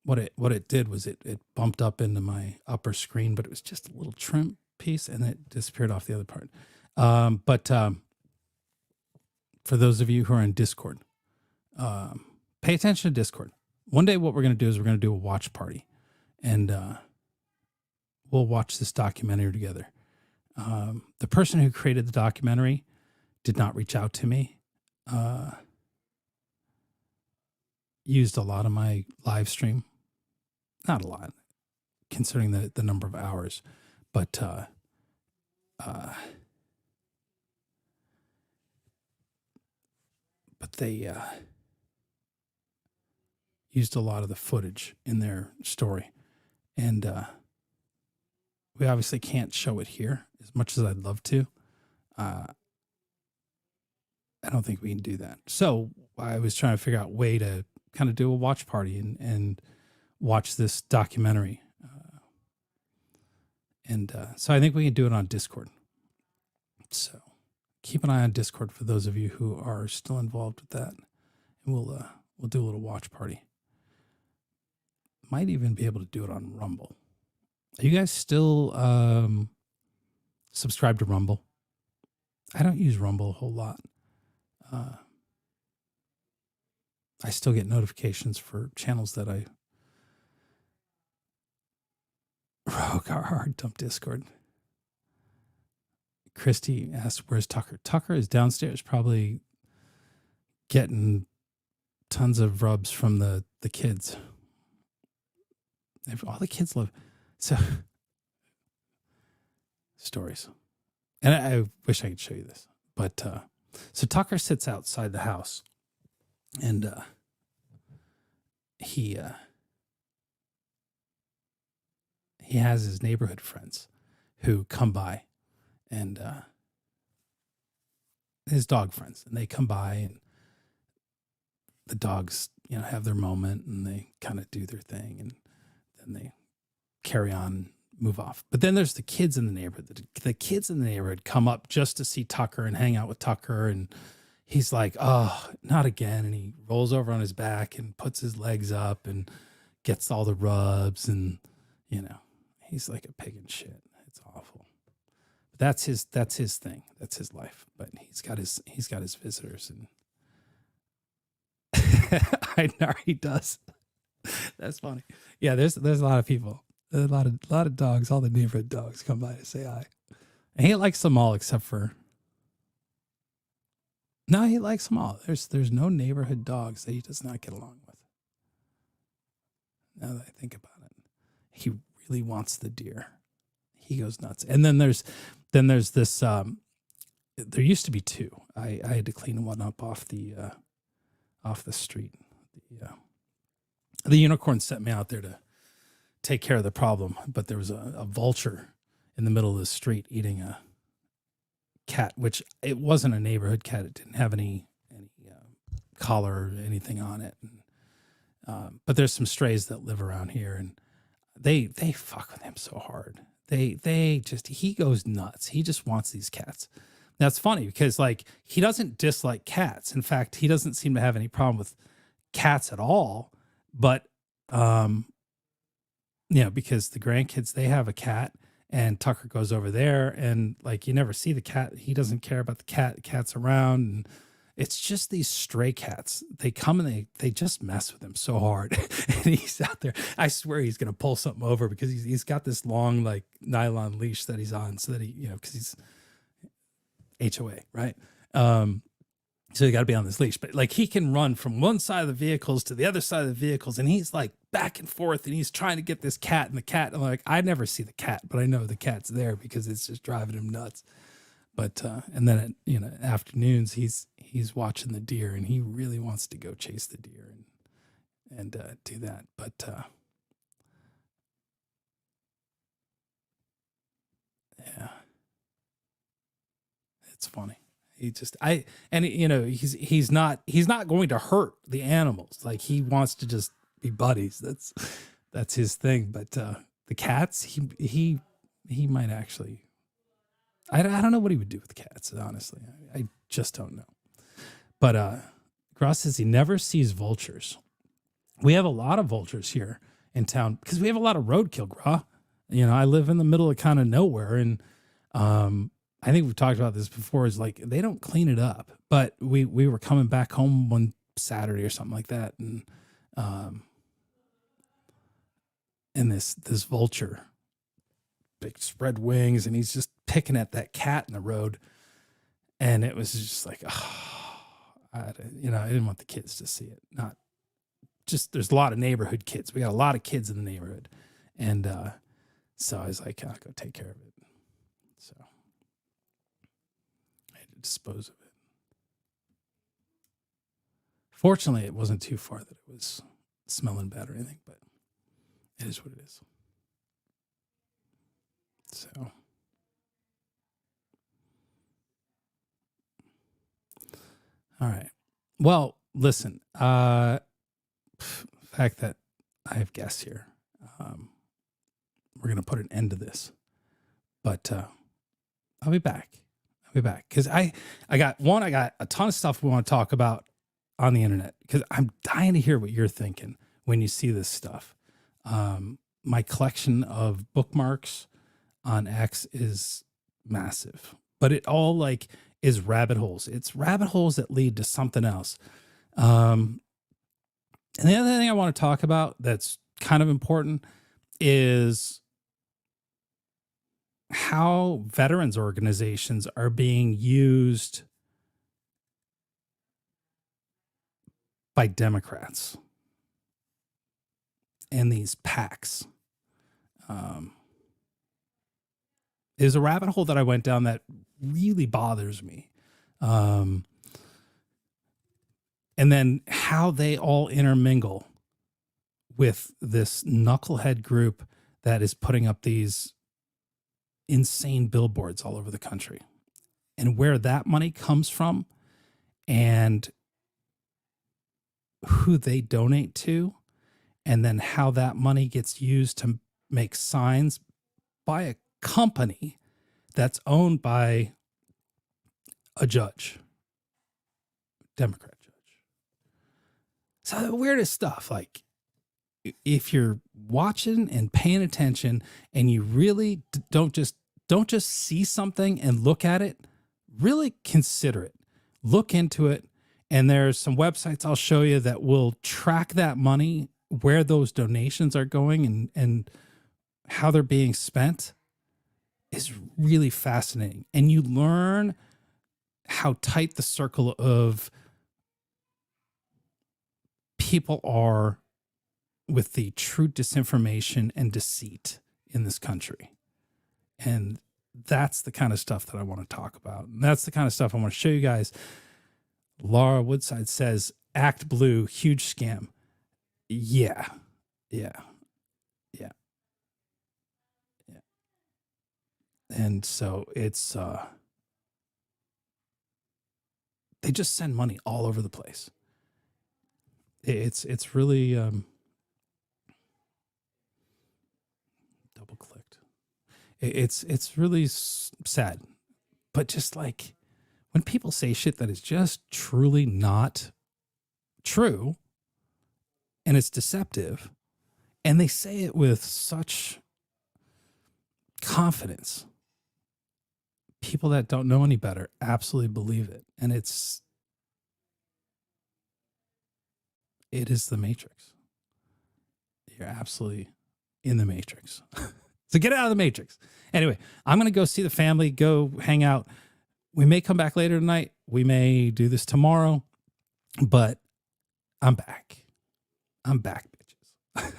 What it did was it bumped up into my upper screen, but it was just a little trim piece and it disappeared off the other part. But for those of you who are in Discord, pay attention to Discord. One day what we're going to do is we're going to do a watch party, and we'll watch this documentary together. The person who created the documentary did not reach out to me. Used a lot of my live stream. Not a lot, considering the number of hours. But they used a lot of the footage in their story. And we obviously can't show it here as much as I'd love to. I don't think we can do that. So I was trying to figure out a way to kind of do a watch party and watch this documentary. So I think we can do it on Discord. So keep an eye on Discord for those of you who are still involved with that. And we'll do a little watch party. Might even be able to do it on Rumble. Are you guys still subscribed to Rumble? I don't use Rumble a whole lot. I still get notifications for channels that I... Rogue Hard Dump Discord. Christy asked, where's Tucker? Tucker is downstairs, probably getting tons of rubs from the kids. All the kids love... So... Stories. And I wish I could show you this. But, so Tucker sits outside the house. And he has his neighborhood friends who come by, and his dog friends, and they come by, and the dogs, have their moment, and they kind of do their thing, and then they carry on, move off. But then there's the kids in the neighborhood. The kids in the neighborhood come up just to see Tucker and hang out with Tucker, and he's like, oh, not again. And he rolls over on his back and puts his legs up and gets all the rubs. And, he's like a pig in shit. It's awful. But that's his thing. That's his life. But he's got his visitors. And I know he does. That's funny. Yeah, there's a lot of people. A lot of dogs. All the neighborhood dogs come by to say hi. And he likes them all except for... No, he likes them all. There's no neighborhood dogs that he does not get along with. Now that I think about it, he really wants the deer. He goes nuts. And then there's this. There used to be two. I had to clean one up off the street. The unicorn sent me out there to take care of the problem, but there was a vulture in the middle of the street eating a cat, which it wasn't a neighborhood cat. It didn't have any collar or anything on it. And, but there's some strays that live around here, and they fuck with him so hard. He goes nuts. He just wants these cats. That's funny because like he doesn't dislike cats. In fact, he doesn't seem to have any problem with cats at all. But because the grandkids, they have a cat, and Tucker goes over there, and like you never see the cat. He doesn't care about the cat. The cat's around, and it's just these stray cats. They come and they just mess with him so hard. And he's out there. I swear he's gonna pull something over because he's got this long like nylon leash that he's on so that he, because he's HOA, right? So you got to be on this leash, but like he can run from one side of the vehicles to the other side of the vehicles, and he's like back and forth, and he's trying to get this cat, and the cat, I'm like, I never see the cat, but I know the cat's there because it's just driving him nuts. But and then at afternoons he's watching the deer, and he really wants to go chase the deer and do that. But yeah, it's funny. He's not going to hurt the animals. Like he wants to just be buddies. That's his thing. But the cats, he might actually. I don't know what he would do with the cats. Honestly, I just don't know. But Gross says he never sees vultures. We have a lot of vultures here in town because we have a lot of roadkill, Gra. I live in the middle of kind of nowhere, and I think we've talked about this before, is like they don't clean it up. But we were coming back home one Saturday or something like that, and this vulture, big spread wings, and he's just picking at that cat in the road, and it was just like, I didn't want the kids to see it. Not just, there's a lot of neighborhood kids. We got a lot of kids in the neighborhood, and so I was like, I'll go take care of it. So I had to dispose of it. Fortunately, it wasn't too far that it was smelling bad or anything, but it is what it is. So, all right. Well, listen, the fact that I have guests here, we're going to put an end to this, but I'll be back. Cause I got a ton of stuff we want to talk about on the internet, because I'm dying to hear what you're thinking when you see this stuff. My collection of bookmarks on X is massive, but it all like is rabbit holes. It's rabbit holes that lead to something else. And the other thing I want to talk about that's kind of important is how veterans organizations are being used by Democrats and these PACs. There's a rabbit hole that I went down that really bothers me. And then how they all intermingle with this knucklehead group that is putting up these insane billboards all over the country, and where that money comes from and who they donate to, and then how that money gets used to make signs by a company that's owned by a judge, Democrat judge. So the weirdest stuff, like if you're watching and paying attention and you really don't just see something and look at it, really consider it, look into it. And there's some websites I'll show you that will track that money, where those donations are going and how they're being spent. Is really fascinating. And you learn how tight the circle of people are with the true disinformation and deceit in this country. And that's the kind of stuff that I want to talk about. And that's the kind of stuff I want to show you guys. Laura Woodside says, Act Blue, huge scam. Yeah. And so it's, they just send money all over the place. It's really, double clicked. It's really sad. But just like when people say shit that is just truly not true and it's deceptive, and they say it with such confidence, people that don't know any better absolutely believe it. And it is the Matrix. You're absolutely in the Matrix. So get out of the Matrix. Anyway, I'm going to go see the family, go hang out. We may come back later tonight. We may do this tomorrow, but I'm back. I'm back, bitches.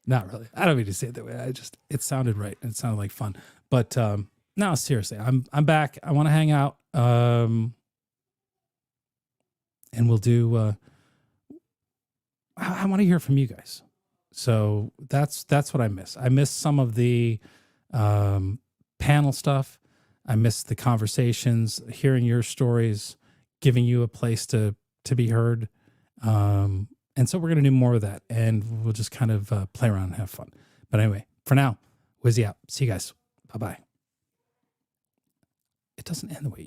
Not really. I don't mean to say it that way. It sounded right. It sounded like fun, but, no, seriously, I'm back. I want to hang out. And we'll do, I want to hear from you guys. So that's what I miss. I miss some of the panel stuff. I miss the conversations, hearing your stories, giving you a place to be heard. And so we're going to do more of that, and we'll just kind of play around and have fun. But anyway, for now, Wizzy out. See you guys. Bye-bye. It doesn't end the way you